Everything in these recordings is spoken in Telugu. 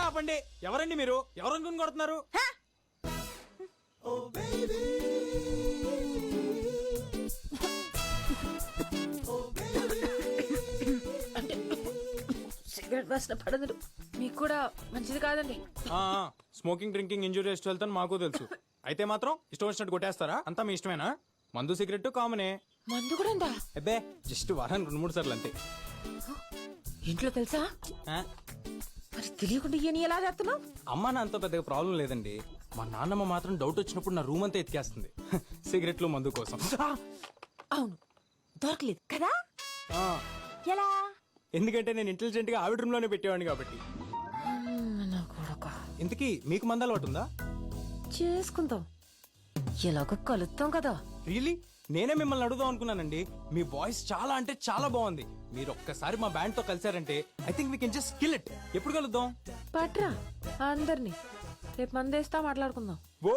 ఆపండి. ఎవరండి మీరు? ఎవరు అనుకుని కొడుతున్నారు? సిగరెట్ వాసన పడదు. మీకు కూడా మంచిది కాదండి. స్మోకింగ్ డ్రింకింగ్ ఇంజూరియస్ వెళ్తాను మాకు తెలుసు. అయితే మాత్రం ఇష్టం వచ్చినట్టు కొట్టేస్తారా? అంతా మీ ఇష్టమేనా? మందు సిగరెట్ కామనే. మందు కూడా ఉందా? అబ్బే జస్ట్ వారానికి 2-3 సార్లు అంతే. ఇంట్లో తెలుసా? మరి తెలియకుండా ఈయన ఎలా చేస్తున్నావు? అమ్మ నాన్నతో పెద్దగా ప్రాబ్లం లేదండి. మా నాన్నమ్మ మాత్రం డౌట్ వచ్చినప్పుడు నా రూమ్ అంతా ఎతికేస్తుంది సిగరెట్లు మందు కోసం. అవును, దొరకలేదు కదా? ఎలా? ఎందుకంటే నేను ఇంటెలిజెంట్ గా ఆవిడ రూమ్ లోనే పెట్టేవాడిని కాబట్టి. నా కొడుక. ఇంతకీ మీకు మంద అలవాటు ఉందా? చేసుకుందాం, ఎలాగో కలుద్దాం కదా. రియలీ నేనే మిమ్మల్ని అడుగుదాం అనుకున్నానండి. మీ వాయిస్ చాలా అంటే చాలా బాగుంది. మీరు ఒక్కసారి మా బ్యాండ్ తో కలిసారంటే I think we can just kill it. ఎప్పుడు కలుద్దాం? పట్రా అందరినీ, రేపు మందేస్తా మాట్లాడుకుందాం. Oh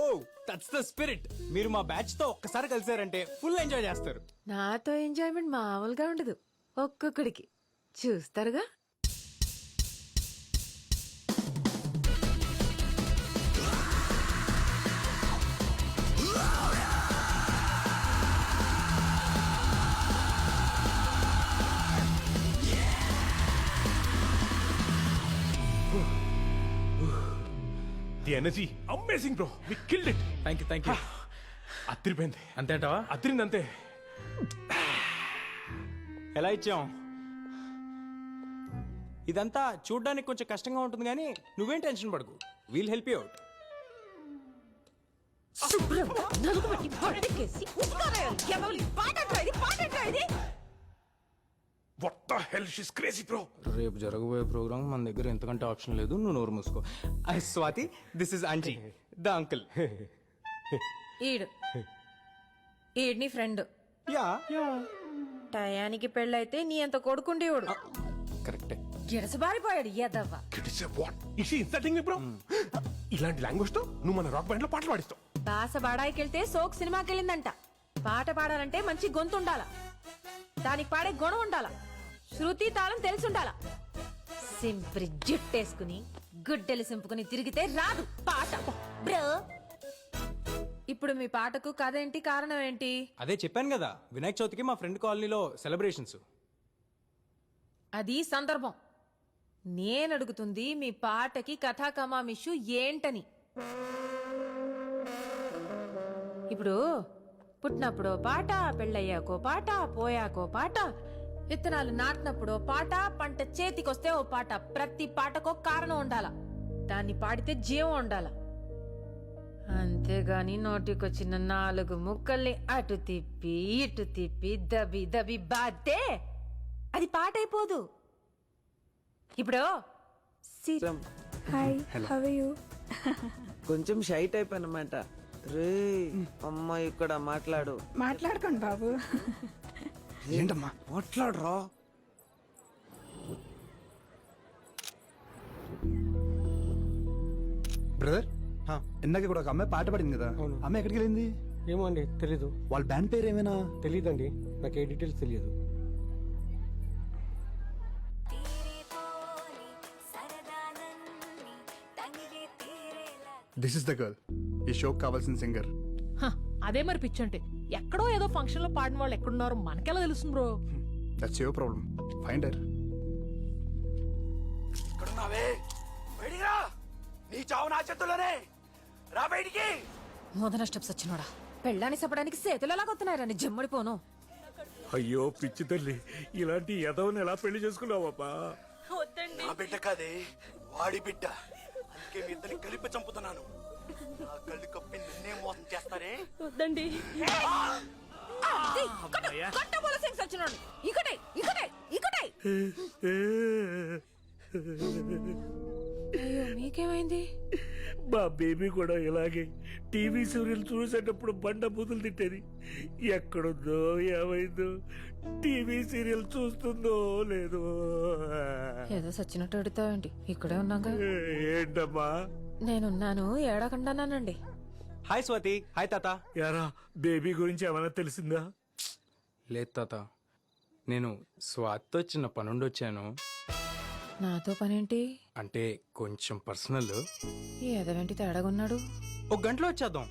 that's the spirit. మీరు మా బ్యాచ్ తో ఒక్కసారి కలిసారంటే ఫుల్ ఎంజాయ్ చేస్తారు. నాతో ఎంజాయ్మెంట్ మామూలుగా ఉండదు. ఒక్కొక్కడికి చూస్తారుగా. The energy, amazing bro. We killed it. Thank you. అత్తిరిపోయింది. అంతేంటవా? అత్తిరింది అంతే. ఎలా ఇచ్చాం? ఇదంతా చూడ్డానికి కొంచెం కష్టంగా ఉంటుంది కానీ నువ్వేం టెన్షన్ పడకు. We'll help you out. What the hell? She's crazy bro. రేపు జరగబోయే ప్రోగ్రామ్ మన దగ్గర ఎంతకంటే ఆప్షన్ లేదు. నువ్వు నోరు మూసుకో. Hi Swathi, this is Anji the uncle. ఈడ్ని ఫ్రెండ్. యా టయానికి పెళ్ళైతే నీ అంత కొడుకుండేవాడు. కరెక్టే. గిడసబారిపోయాడు ఎదవ్వ. Kid is a what? Is she insulting me bro? ఇలాంటి లాంగ్వేజ్ తో నువ్వు మన రాక్ బ్యాండ్ లో పాటలు పాడిస్తావు. బాస బాడాయికెళ్తే సోక్ సినిమాకి వెళ్ళిందంట. పాట పాడాలంటే మంచి గొంతు ఉండాల, దానికి పాడే గుణం ఉండాల, శృతి తాళం తెలిసి ఉండాల. సింప్రి జుట్టేసుకుని గుడ్డెలు సింపుకుని తిరిగితే రాదు పాట బ్రో. ఇప్పుడు మీ పాటకు కథ ఏంటి, కారణం ఏంటి? అదే చెప్పాను కదా, వినాయక చవితికి మా ఫ్రెండ్ కాలనీలో సెలబ్రేషన్స్. అది సందర్భం. నేను అడుగుతుంది మీ పాటకి కథా కమామిషు ఏంటని. ఇప్పుడు పుట్టినప్పుడో పాట, పెళ్ళయ్యాకో పాట, పోయాకో పాట, విత్తనాలు నాటినప్పుడో పాట, పంట చేతికొస్తే ఓ పాట. ప్రతి పాటకో కారణం ఉండాల, దాన్ని పాడితే జీవం ఉండాల. అంతేగాని నోటికొచ్చిన 4 ముక్కల్ని అటు తిప్పి ఇటు తిప్పి దబి దబి బాతే అది పాట అయిపోదు. ఇప్పుడు హాయ్, హౌ ఆర్ యు? కొంచెం షై టైప్ అన్నమాట. రే అమ్మ ఇక్కడ మాట్లాడుకోండి బాబు. ఏంటమ్మా మాట్లాడరా. బ్రదర్, ఇందాక కూడా ఒక అమ్మాయి పాట పాడింది కదా, అమ్మాయి ఎక్కడికి వెళ్ళింది? ఏమో అండి, తెలీదు. వాళ్ళ బ్యాండ్ పేరు ఏమైనా తెలీదండి, నాకు ఏ డీటెయిల్స్ తెలియదు. దిస్ ఇస్ ద గర్ల్, ఈ షోకి కావాల్సిన సింగర్. అదే మరి పిచ్చంటే. ఎక్కడో ఏదో ఫంక్షన్ లో పాడిన వాళ్ళు ఎక్కడున్నారో మనకెలా తెలుస్తుంది bro? That's your problem. Find her. ఇక్కడున్నావే, బయటికి రా. నీ చావు నా చేతుల్లోనే, రా బయటికి. మొదన స్టెప్స్ వచ్చినోడా, పెళ్ళాన్ని చెప్పడానికి చేతులు ఎలా కొత్తున్నారా నీ జమ్మడిపోను. అయ్యో పిచ్చి తల్లి, ఇలాంటి ఎదవని ఎలా పెళ్లి చేసుకున్నావబ్బా? నా బిడ్డ కాదే, వాడి బిడ్డ. అందుకే మీ ఇద్దరిని కలిపి చంపుతున్నాను. నా కళ్ళు కప్పి నిన్నే మోసం చేస్తారే. వద్దండి. అయ్యో మీకేమైంది? మా బేబీ కూడా ఇలాగే టీవీ సీరియల్ చూసేటప్పుడు బండ బూతులు తిట్టేది. ఎక్కడుందో ఏమైందో, టీవీ సీరియల్ చూస్తుందో లేదో. ఏదో సచ్చినట్టు అడుగుతావేంటి? ఇక్కడే ఉన్నాగా. ఏంటమ్మా? నేనున్నాను, ఏడకుండానండి. హాయ్ స్వాతి. హాయ్ తాత. యారా, బేబీ గురించి ఏమైనా తెలిసిందా? లేదు తాత, నేను స్వాతితో చిన్న పనుండి వచ్చాను. నాతో పనేంటి? అంటే కొంచెం పర్సనల్. ఈ ఎదవేంటి తేడాగున్నాడు? ఒక గంటలో వచ్చేద్దాం.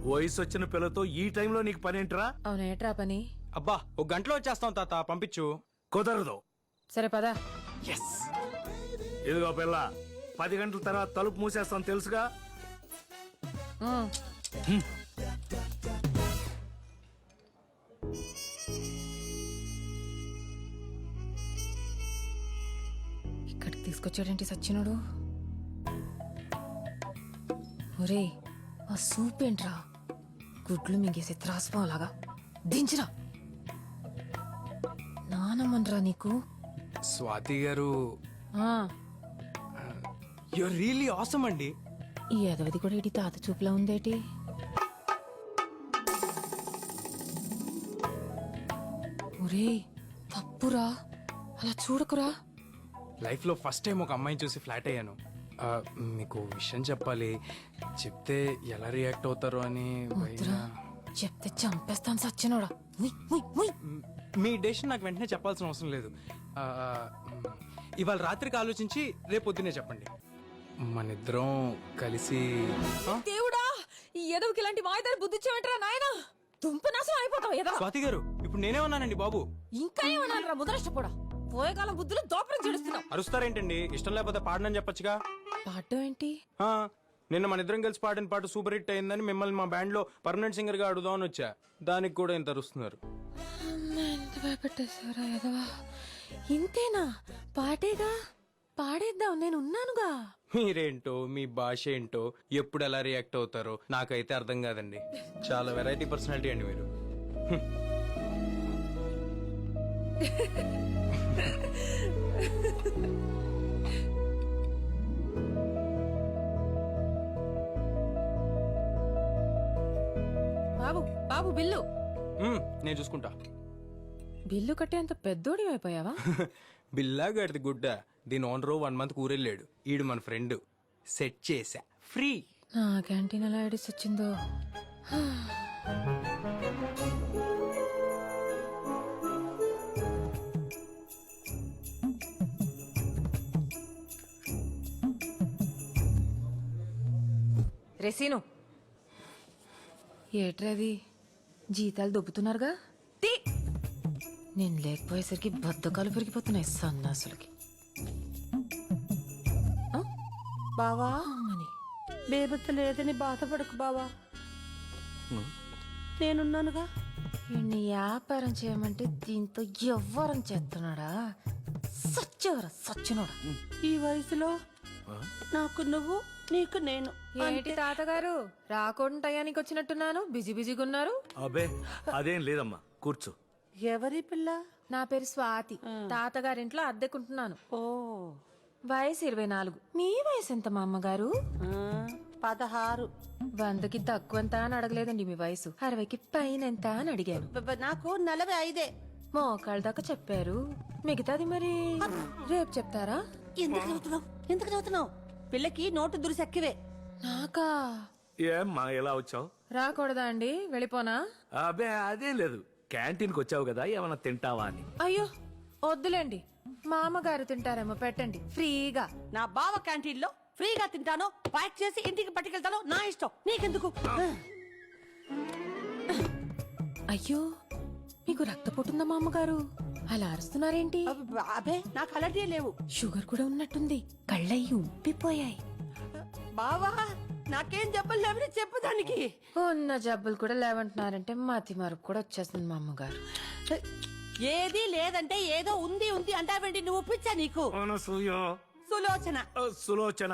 వయసు వచ్చిన పిల్లతో ఈ టైంలో నీకు పనేంట్రా? అవునేట్రా పని? అబ్బా ఒక గంటలో వచ్చేస్తాం తాత, పంపించు. కుదరదు. సరే పదా. ఇదిగో పిల్ల, 10 గంటల తర్వాత తలుపు మూసేస్తాం తెలుసుగా. ఇక్కడికి తీసుకొచ్చాడేంటి సచ్చినోడు? ఒరే ఆ సూప్ ఏంట్రా? గుడ్లు మింగేసి త్రాసుపోలాగా దించిరా. నానమ్మన్రా నీకు. స్వాతి గారు, ఆ, యూర్ రియల్లీ ఆసమ్ అండి. ఈ ఎదవది కూడా ఇటు తాత చూపులా ఉందేటి? ఒరే తప్పురా, అలా చూడకురా. లైఫ్ లో ఫస్ట్ టైం ఒక అమ్మాయిని చూసి ఫ్లాట్ అయ్యాను. మీకు విషయం చెప్పాలి, చెప్తే ఎలా రియాక్ట్ అవుతారో అని వద్దురా, చెప్తే చంపేస్తాను సచ్చినోడా. ఉయ్, ఉయ్, ఉయ్. మీ డెసిషన్ నాకు వెంటనే చెప్పాల్సిన అవసరం లేదు. ఇవాళ రాత్రికి ఆలోచించి రేపు పొద్దునే చెప్పండి. మనిద్దరం కలిసి దేవుడా, ఈ ఎదవకి ఇలాంటి మాయదారి బుద్ధి ఇచ్చావేంట్రా నాయనా? దుంప నాశనం అయిపోతావు ఎదవ. స్వాతి గారు, ఇప్పుడు నేనేమన్నానండి బాబు? ఇంకా ఏమన్నారా ముదరష్టపోడా? పోయేకాలం బుద్ధులు దోపరం చెడుస్తున్నావు. అరుస్తారేంటండి? ఇష్టం లేకపోతే పాడనని చెప్పొచ్చుగా. పాడటం ఏంటి? నిన్న మన ఇద్దరం కలిసి పాడిన పాట సూపర్ హిట్ అయిందని మిమ్మల్ని మా బ్యాండ్ లో పర్మనెంట్ సింగర్ గా అడుగుదామని వచ్చా. దానికి కూడా ఇంత అరుస్తున్నారు. ఎంత భయపెట్టేశారా ఎదవా? ఇంతేనా? పాటేగా, పాడేద్దాం, నేను ఉన్నానుగా. మీరేంటో, మీ భాష ఏంటో, ఎప్పుడు ఎలా రియాక్ట్ అవుతారో నాకైతే అర్థం కాదండి. చాలా వెరైటీ పర్సనాలిటీ అండి మీరు. బాబు బాబు బిల్లు. నేను చూసుకుంటా. బిల్లు కట్టేంత పెద్దోడి అయిపోయావా? బిల్లా గడిది గుడ్డ. దీని ఓనర్ 1 మంత్ ఊరెళ్ళాడు. ఈడు మన ఫ్రెండ్. సెట్ చేసా ఫ్రీ. నా క్యాంటీన్ ఎలా ఐడిస్ వచ్చిందో. రెసీను ఏట్రది? జీతాలు దొబ్బుతున్నారుగా. నేను లేకపోయేసరికి బద్దకాలు పెరిగిపోతున్నాయి సన్నాసులకి. బావా, అమ్మని బేబత్త లేదని బాధపడకు బావా, నేనున్నానుగా. వీడిని వ్యాపారం చేయమంటే దీంతో ఎవ్వరం చేస్తున్నాడా? సచ్చవరా సచ్చినోడా. ఈ వయసులో నాకు నువ్వు, నీకు నేను. ఏంటి తాతగారు, రాకుండా టయానికి వచ్చినట్టున్నాను? బిజీ బిజీగా ఉన్నారు. అబే అదేం లేదమ్మా, కూర్చో. ఎవరి పిల్ల? నా పేరు స్వాతి. తాతగారింట్లో అద్దెకుంటున్నాను. ఓ, వయసు 24. మీ వయసు ఎంత మా అమ్మగారు? 16. 100కి తక్కువంత అని అడగలేదండి మీ వయసు. 60కి పైన ఎంత అని అడిగాను. నాకు 45. మోకాళ్ళ దాకా చెప్పారు, మిగతాది మరి రేపు చెప్తారా? ఎందుకు చదువుతున్నావు? పిల్లకి నోటు దురిసెక్కివే. నాకా? ఏమ్మా ఎలా వచ్చావు? రాకూడదా అండి, వెళ్ళిపోనా? అబే అదేం లేదు, క్యాంటీన్కి వచ్చావు కదా, ఏమన్నా తింటావా అని. అయ్యో వద్దులేండి, మా అమ్మగారు తింటారేమో, పెట్టండి ఫ్రీగా. నా బావ క్యాంటీన్లో ఫ్రీగా తింటాను, ప్యాక్ చేసి ఇంటికి పట్టుకెళ్తాను, నా ఇష్టం, నీకెందుకు? అయ్యో మీకు రక్తపోటుందా మా అమ్మగారు? అలా అరుస్తున్నారేంటి? అబే నాకు అలర్జీ లేవు. షుగర్ కూడా ఉన్నట్టుంది, కళ్ళయ్యి ఉబ్బిపోయాయి. బావా నాకేం జబ్బులు లేవని చెప్పు దానికి. ఉన్న జబ్బులు కూడా లేవంటున్నారంటే మతి మరుపు కూడా వచ్చేస్తుంది మా అమ్మగారు. ఏది లేదంటే ఏదో ఉంది ఉంది అంటావేంటి? నువ్వు పిచ్చా నీకు? సులోచన. సులోచన,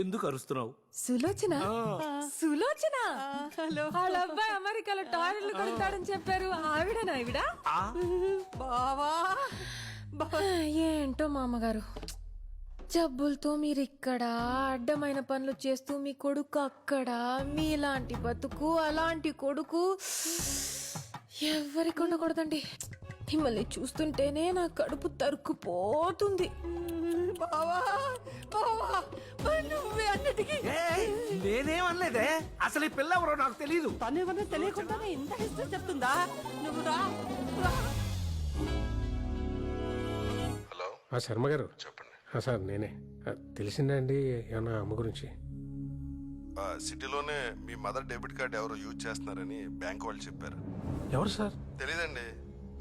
ఎందుకు అరుస్తున్నావు? సులోచన? సులోచన వాళ్ళ అబ్బాయి అమెరికాలో టాయిలెట్లు కొడతాడని చెప్పారు, ఆవిడనా ఈవిడ? బావా ఏంటో మా అమ్మగారు, జబ్బులతో మీరు ఇక్కడ అడ్డమైన పనులు చేస్తూ, మీ కొడుకు అక్కడ, మీలాంటి బతుకు, అలాంటి కొడుకు ఎవరికి ఉండకూడదండి. మిమ్మల్ని చూస్తుంటేనే నా కడుపు తరుక్కుపోతుంది. బావా బావా నువ్వే అన్నిటికీ. నేనేమనలేదే, అసలు ఈ పిల్ల ఎవరో నాకు తెలియదు. తనేమన్నా తెలియకుండానే ఇంత హిస్టరీ చెప్తుందా? నువ్వు రా రా. శర్మ గారు చెప్పండి. సార్ నేనే తెలిసిందా అండి ఏమన్నా అమ్మ గురించి? సిటీలోనే మీ మదర్ డెబిట్ కార్డ్ ఎవరో యూజ్ చేస్తున్నారని బ్యాంక్ వాళ్ళు చెప్పారు. ఎవరు సార్? తెలీదండి,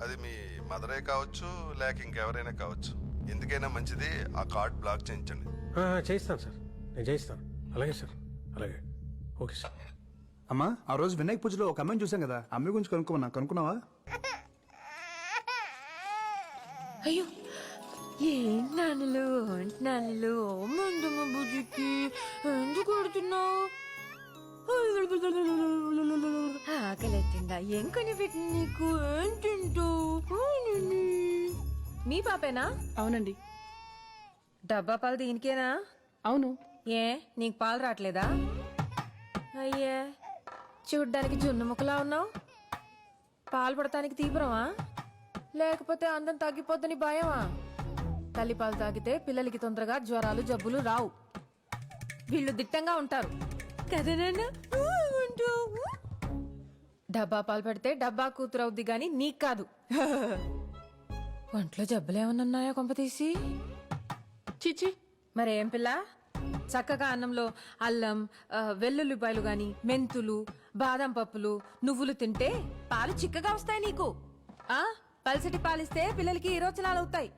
అది మీ మదరే కావచ్చు లేక ఇంకెవరైనా కావచ్చు. ఎందుకైనా మంచిది ఆ కార్డ్ బ్లాక్ చేయించండి. చేయిస్తాను సార్, నేను చేయిస్తాను. అలాగే సార్, అలాగే. Okay sir. అమ్మా ఆ రోజు వినాయక పూజలో ఒక అమ్మాయిని చూసాం కదా, అమ్మాయి గురించి కనుక్కున్నావా? అయ్యో నాన్నలు ముందుమ బుజ్జికి ఎందుకు కొడుతున్నావు? ఆకలెట్టిందా? ఏం కనిపెట్టింది నీకు? ఏం తింటావు? మీ పాపేనా? అవునండి. డబ్బా పాలు దీనికేనా? అవును. ఏ నీకు పాలు రావట్లేదా? అయ్యే చూడ్డానికి జున్ను ముక్కలా ఉన్నావు. పాలు పడటానికి తీవ్రమా లేకపోతే అందం తగ్గిపోద్దని భయమా? తల్లిపాలు తాగితే పిల్లలకి తొందరగా జ్వరాలు జబ్బులు రావు. వీళ్ళు దిట్టంగా ఉంటారు కదా నాన్న? డబ్బా పాలు పెడితే డబ్బా కూతురు అవుద్ది గాని నీకు కాదు. ఒంట్లో జబ్బులేమన్నా ఉన్నాయా కొంపతీసి? చిచి, మరేం పిల్ల, చక్కగా అన్నంలో అల్లం వెల్లుల్లిపాయలు గాని మెంతులు బాదం పప్పులు నువ్వులు తింటే పాలు చిక్కగా వస్తాయి నీకు. పల్సటి పాలిస్తే పిల్లలకి ఈరోచనాలు అవుతాయి.